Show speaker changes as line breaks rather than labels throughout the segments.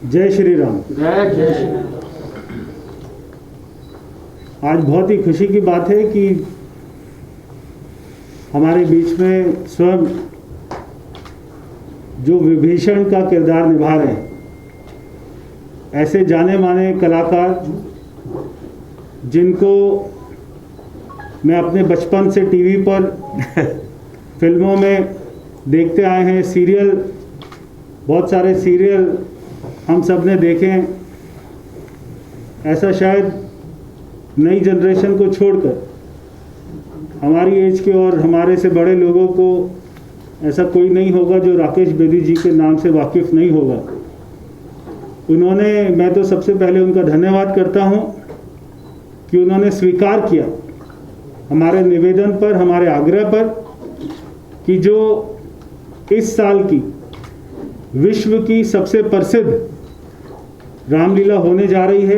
जय श्री राम।
जय जय श्री राम।
आज बहुत ही खुशी की बात है कि हमारे बीच में स्वयं जो विभीषण का किरदार निभा रहे हैं, ऐसे जाने माने कलाकार जिनको मैं अपने बचपन से टीवी पर फिल्मों में देखते आए हैं, सीरियल, बहुत सारे सीरियल हम सब ने देखे हैं। ऐसा शायद नई जनरेशन को छोड़कर हमारी एज के और हमारे से बड़े लोगों को ऐसा कोई नहीं होगा जो राकेश बेदी जी के नाम से वाकिफ़ नहीं होगा। उन्होंने, मैं तो सबसे पहले उनका धन्यवाद करता हूं कि उन्होंने स्वीकार किया हमारे निवेदन पर, हमारे आग्रह पर, कि जो इस साल की विश्व की सबसे प्रसिद्ध रामलीला होने जा रही है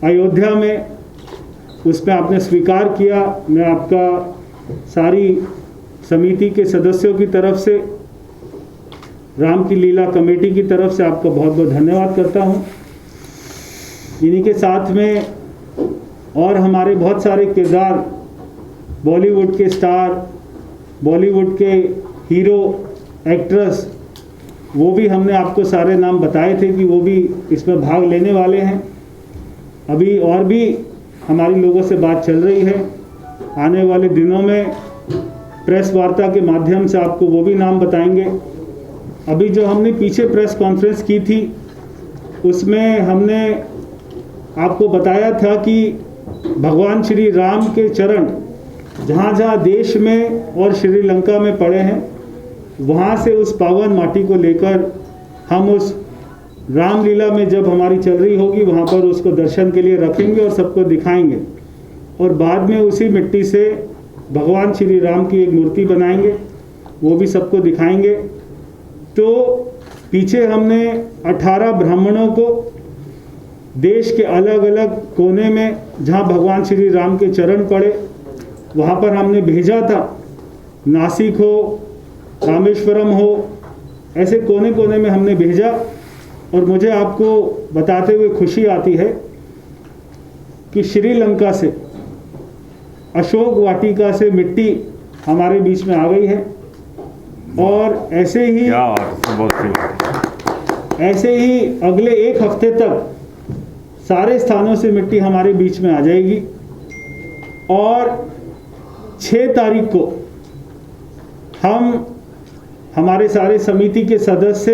अयोध्या में, उसमें आपने स्वीकार किया। मैं आपका सारी समिति के सदस्यों की तरफ से, राम की लीला कमेटी की तरफ से आपका बहुत बहुत धन्यवाद करता हूं। इन्हीं के साथ में और हमारे बहुत सारे किरदार, बॉलीवुड के स्टार, बॉलीवुड के हीरो, एक्ट्रेस, वो भी हमने आपको सारे नाम बताए थे कि वो भी इसमें भाग लेने वाले हैं। अभी और भी हमारी लोगों से बात चल रही है, आने वाले दिनों में प्रेस वार्ता के माध्यम से आपको वो भी नाम बताएंगे। अभी जो हमने पीछे प्रेस कॉन्फ्रेंस की थी उसमें हमने आपको बताया था कि भगवान श्री राम के चरण जहाँ जहाँ देश में और श्रीलंका में पड़े हैं, वहाँ से उस पावन माटी को लेकर हम उस रामलीला में जब हमारी चल रही होगी वहाँ पर उसको दर्शन के लिए रखेंगे और सबको दिखाएंगे, और बाद में उसी मिट्टी से भगवान श्री राम की एक मूर्ति बनाएंगे, वो भी सबको दिखाएंगे। तो पीछे हमने 18 ब्राह्मणों को देश के अलग अलग कोने में जहाँ भगवान श्री राम के चरण पड़े वहाँ पर हमने भेजा था। नासिक हो, रामेश्वरम हो, ऐसे कोने कोने में हमने भेजा। और मुझे आपको बताते हुए खुशी आती है कि श्रीलंका से, अशोक वाटिका से मिट्टी हमारे बीच में आ गई है, और ऐसे ही अगले एक हफ्ते तक सारे स्थानों से मिट्टी हमारे बीच में आ जाएगी। और 6 तारीख को हम, हमारे सारे समिति के सदस्य,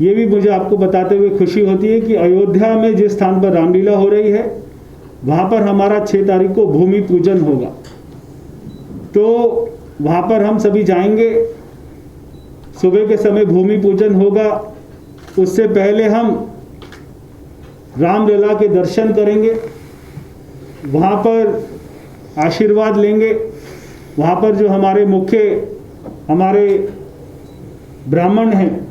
ये भी मुझे आपको बताते हुए खुशी होती है कि अयोध्या में जिस स्थान पर रामलीला हो रही है वहाँ पर हमारा 6 तारीख को भूमि पूजन होगा। तो वहाँ पर हम सभी जाएंगे, सुबह के समय भूमि पूजन होगा। उससे पहले हम रामलीला के दर्शन करेंगे, वहाँ पर आशीर्वाद लेंगे। वहाँ पर जो हमारे हमारे ब्राह्मण हैं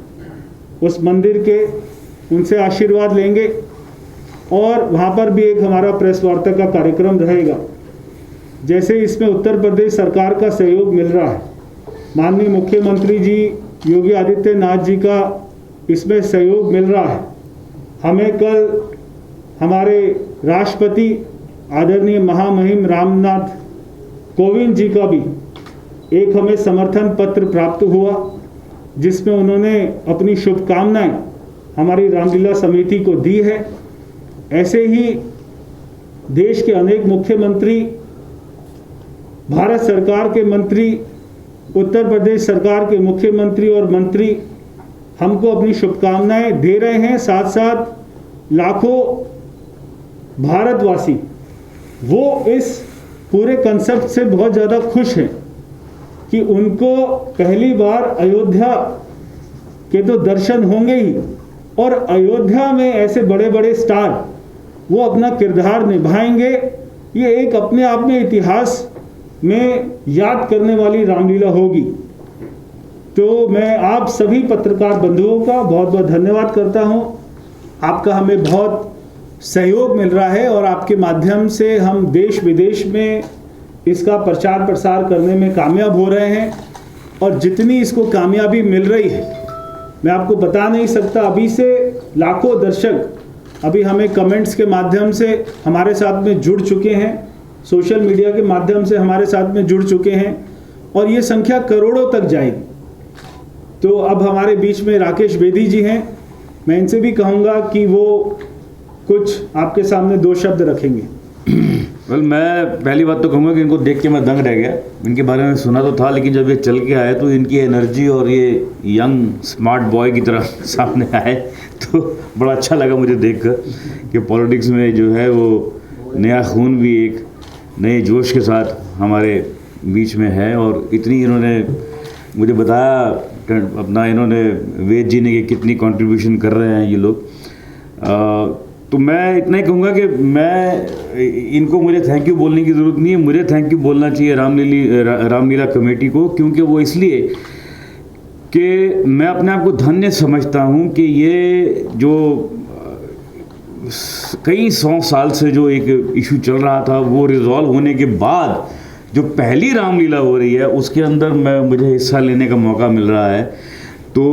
उस मंदिर के, उनसे आशीर्वाद लेंगे। और वहाँ पर भी एक हमारा प्रेस वार्ता का कार्यक्रम रहेगा। जैसे इसमें उत्तर प्रदेश सरकार का सहयोग मिल रहा है, माननीय मुख्यमंत्री जी योगी आदित्यनाथ जी का इसमें सहयोग मिल रहा है। हमें कल हमारे राष्ट्रपति आदरणीय महामहिम रामनाथ कोविंद जी का भी एक हमें समर्थन पत्र प्राप्त हुआ, जिसमें उन्होंने अपनी शुभकामनाएं हमारी रामलीला समिति को दी है। ऐसे ही देश के अनेक मुख्यमंत्री, भारत सरकार के मंत्री, उत्तर प्रदेश सरकार के मुख्यमंत्री और मंत्री हमको अपनी शुभकामनाएं दे रहे हैं। साथ साथ लाखों भारतवासी वो इस पूरे कंसेप्ट से बहुत ज़्यादा खुश हैं कि उनको पहली बार अयोध्या के तो दर्शन होंगे ही, और अयोध्या में ऐसे बड़े बड़े स्टार वो अपना किरदार निभाएंगे। ये एक अपने आप में इतिहास में याद करने वाली रामलीला होगी। तो मैं आप सभी पत्रकार बंधुओं का बहुत बहुत धन्यवाद करता हूं। आपका हमें बहुत सहयोग मिल रहा है और आपके माध्यम से हम देश विदेश में इसका प्रचार प्रसार करने में कामयाब हो रहे हैं। और जितनी इसको कामयाबी मिल रही है मैं आपको बता नहीं सकता, अभी से लाखों दर्शक अभी हमें कमेंट्स के माध्यम से हमारे साथ में जुड़ चुके हैं, सोशल मीडिया के माध्यम से हमारे साथ में जुड़ चुके हैं और ये संख्या करोड़ों तक जाएगी। तो अब हमारे बीच में राकेश बेदी जी हैं, मैं इनसे भी कहूँगा कि वो कुछ आपके सामने 2 शब्द रखेंगे।
मैं पहली बात तो कहूँगा कि इनको देख के मैं दंग रह गया। इनके बारे में सुना तो था, लेकिन जब ये चल के आए तो इनकी एनर्जी और ये यंग स्मार्ट बॉय की तरह सामने आए तो बड़ा अच्छा लगा मुझे देखकर कि पॉलिटिक्स में जो है वो नया खून भी एक नए जोश के साथ हमारे बीच में है। और इतनी इन्होंने मुझे बताया अपना इन्होंने वेद जी ने कि कितनी कंट्रीब्यूशन कर रहे हैं ये लोग। तो मैं इतना ही कहूँगा कि मैं इनको मुझे थैंक यू बोलने की ज़रूरत नहीं है, मुझे थैंक यू बोलना चाहिए रामलीला कमेटी को, क्योंकि वो इसलिए कि मैं अपने आप को धन्य समझता हूँ कि ये जो कई 100 साल से जो एक इशू चल रहा था वो रिजॉल्व होने के बाद जो पहली रामलीला हो रही है उसके अंदर मुझे हिस्सा लेने का मौका मिल रहा है। तो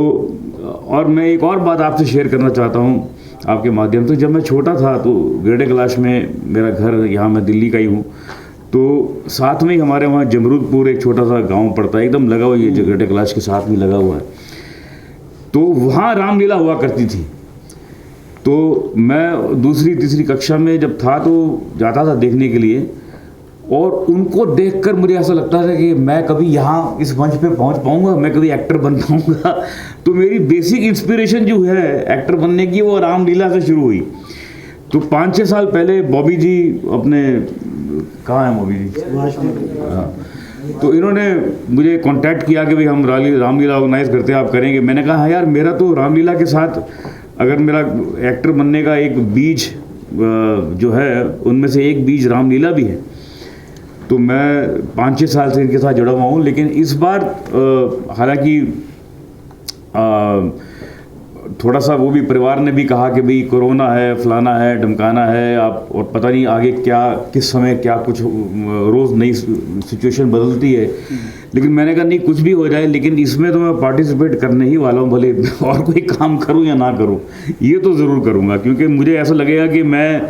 और मैं एक और बात आपसे शेयर करना चाहता हूँ आपके माध्यम से। जब मैं छोटा था तो ग्रेटर कैलाश में मेरा घर, यहाँ मैं दिल्ली का ही हूँ, तो साथ में ही हमारे वहाँ जमरूदपुर एक छोटा सा गांव पड़ता है, एकदम लगा हुआ, ये जो ग्रेटर कैलाश के साथ में लगा हुआ है। तो वहाँ रामलीला हुआ करती थी। तो मैं दूसरी तीसरी कक्षा में जब था तो जाता था देखने के लिए, और उनको देखकर मुझे ऐसा लगता था कि मैं कभी यहाँ इस मंच पे पहुँच पाऊँगा, मैं कभी एक्टर बन पाऊँगा। तो मेरी बेसिक इंस्पिरेशन जो है एक्टर बनने की वो रामलीला से शुरू हुई। तो 5-6 साल पहले बॉबी जी अपने, कहाँ हैं बॉबी जी? हाँ, तो इन्होंने मुझे कांटेक्ट किया कि भाई हम रामलीला ऑर्गेनाइज करते हैं, आप करेंगे? मैंने कहा हाँ यार, मेरा तो रामलीला के साथ अगर मेरा एक्टर बनने का एक बीज जो है उनमें से एक बीज रामलीला भी है। तो मैं 5-6 साल से इनके साथ जुड़ा हुआ हूँ। लेकिन इस बार हालांकि थोड़ा सा वो भी परिवार ने भी कहा कि भाई कोरोना है, फलाना है, ढमकाना है, आप और पता नहीं आगे क्या किस समय क्या कुछ रोज़ नई सिचुएशन बदलती है। लेकिन मैंने कहा नहीं, कुछ भी हो जाए लेकिन इसमें तो मैं पार्टिसिपेट करने ही वाला हूँ, भले और कोई काम करूँ या ना करूँ, ये तो ज़रूर करूँगा। क्योंकि मुझे ऐसा लगेगा कि मैं,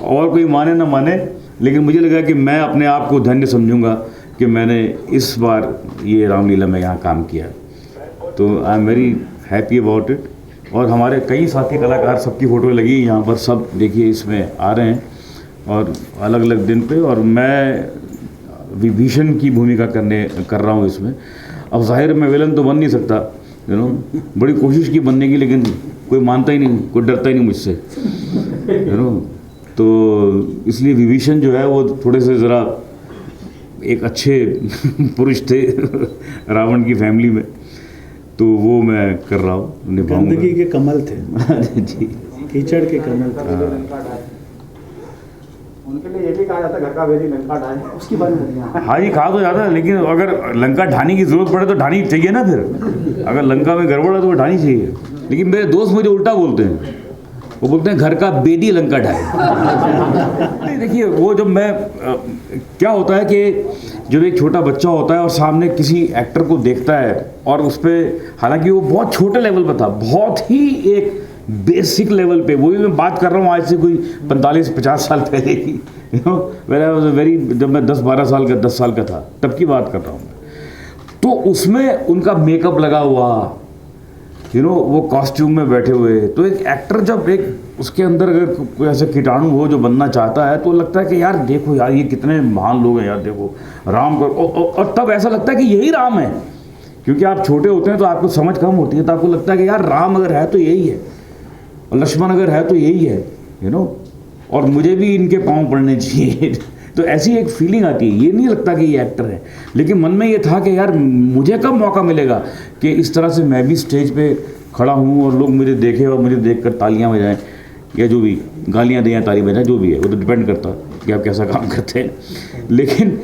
और कोई माने ना माने, लेकिन मुझे लगा कि मैं अपने आप को धन्य समझूंगा कि मैंने इस बार ये रामलीला में यहाँ काम किया। तो I am very happy about it. और हमारे कई साथी कलाकार, सबकी फ़ोटो लगी यहाँ पर, सब देखिए इसमें आ रहे हैं और अलग अलग दिन पे। और मैं विभीषण की भूमिका कर रहा हूँ इसमें। अब ज़ाहिर मैं विलन तो बन नहीं सकता, बड़ी कोशिश की बनने की, लेकिन कोई मानता ही नहीं, कोई डरता ही नहीं मुझसे, तो इसलिए विभीषण जो है वो थोड़े से ज़रा एक अच्छे पुरुष थे रावण की फैमिली में, तो वो मैं कर रहा हूँ, निभाऊंगा।
गंदगी के कमल थे
जी,
कीचड़ के कमल थे।
उनके लिए ये भी कहा जाता है घर का बेदी लंका ढाए, उसकी बात नहीं।
हाँ जी, कहा तो जाता है, लेकिन अगर लंका ढाने की ज़रूरत पड़े तो ढानी चाहिए ना। फिर अगर लंका में गड़बड़ है तो वो ढानी चाहिए। लेकिन मेरे दोस्त मुझे उल्टा बोलते हैं, वो बोलते हैं घर का बेदी लंका ढाए। देखिए वो जब मैं क्या होता है कि जब एक छोटा बच्चा होता है और सामने किसी एक्टर को देखता है और उस पर, हालांकि वो बहुत छोटे लेवल पर था, बहुत ही एक बेसिक लेवल पे, वो भी मैं बात कर रहा हूँ आज से कोई 45-50 साल पहले की, वेरी, जब मैं 10-12 साल का 10 साल का था तब की बात कर रहा हूँ। तो उसमें उनका मेकअप लगा हुआ, वो कॉस्ट्यूम में बैठे हुए। तो एक एक्टर जब एक उसके अंदर अगर कोई ऐसा कीटाणु हो जो बनना चाहता है तो लगता है कि यार देखो यार ये कितने महान लोग हैं यार, देखो राम को, और तब ऐसा लगता है कि यही राम है। क्योंकि आप छोटे होते हैं तो आपको समझ कम होती है, तो आपको लगता है कि यार राम अगर है तो यही है, और लक्ष्मण अगर है तो यही है, और मुझे भी इनके पाँव पड़ने चाहिए। तो ऐसी एक फीलिंग आती है। ये नहीं लगता कि ये एक्टर है, लेकिन मन में ये था कि यार मुझे कब मौका मिलेगा कि इस तरह से मैं भी स्टेज पे खड़ा हूँ और लोग मुझे देखें और मुझे देखकर तालियां बजाएं, या जो भी गालियां दें या ताली बजाएं, जो भी है वो तो डिपेंड करता है कि आप कैसा काम करते हैं। लेकिन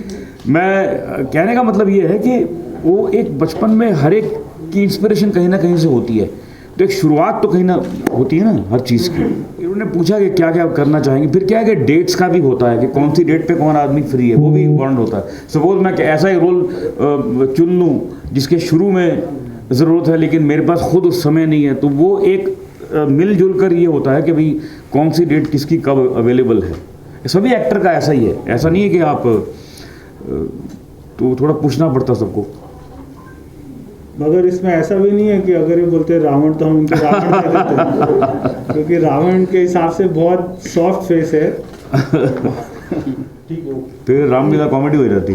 मैं कहने का मतलब ये है कि वो एक बचपन में हर एक की इंस्पिरेशन कहीं ना कहीं से होती है। तो एक शुरुआत तो कहीं ना होती है ना हर चीज़ की। उन्होंने पूछा कि क्या क्या करना चाहेंगे, फिर क्या है कि डेट्स का भी होता है कि कौन सी डेट पे कौन आदमी फ्री है, वो भी इम्पोर्टेंट होता है। सपोज मैं ऐसा ही रोल चुन लूँ जिसके शुरू में ज़रूरत है, लेकिन मेरे पास खुद उस समय नहीं है। तो वो एक मिलजुल कर ये होता है कि भाई कौन सी डेट किसकी कब अवेलेबल है। सभी एक्टर का ऐसा ही है, ऐसा नहीं है कि आप तो थोड़ा पूछना पड़ता सबको।
मगर इसमें ऐसा भी नहीं है कि अगर ये बोलते हैं रावण तो हम उनको रावण कह देते हैं, क्योंकि रावण के हिसाब से बहुत सॉफ्ट फेस है।
फिर रामलीला कॉमेडी हो जाती।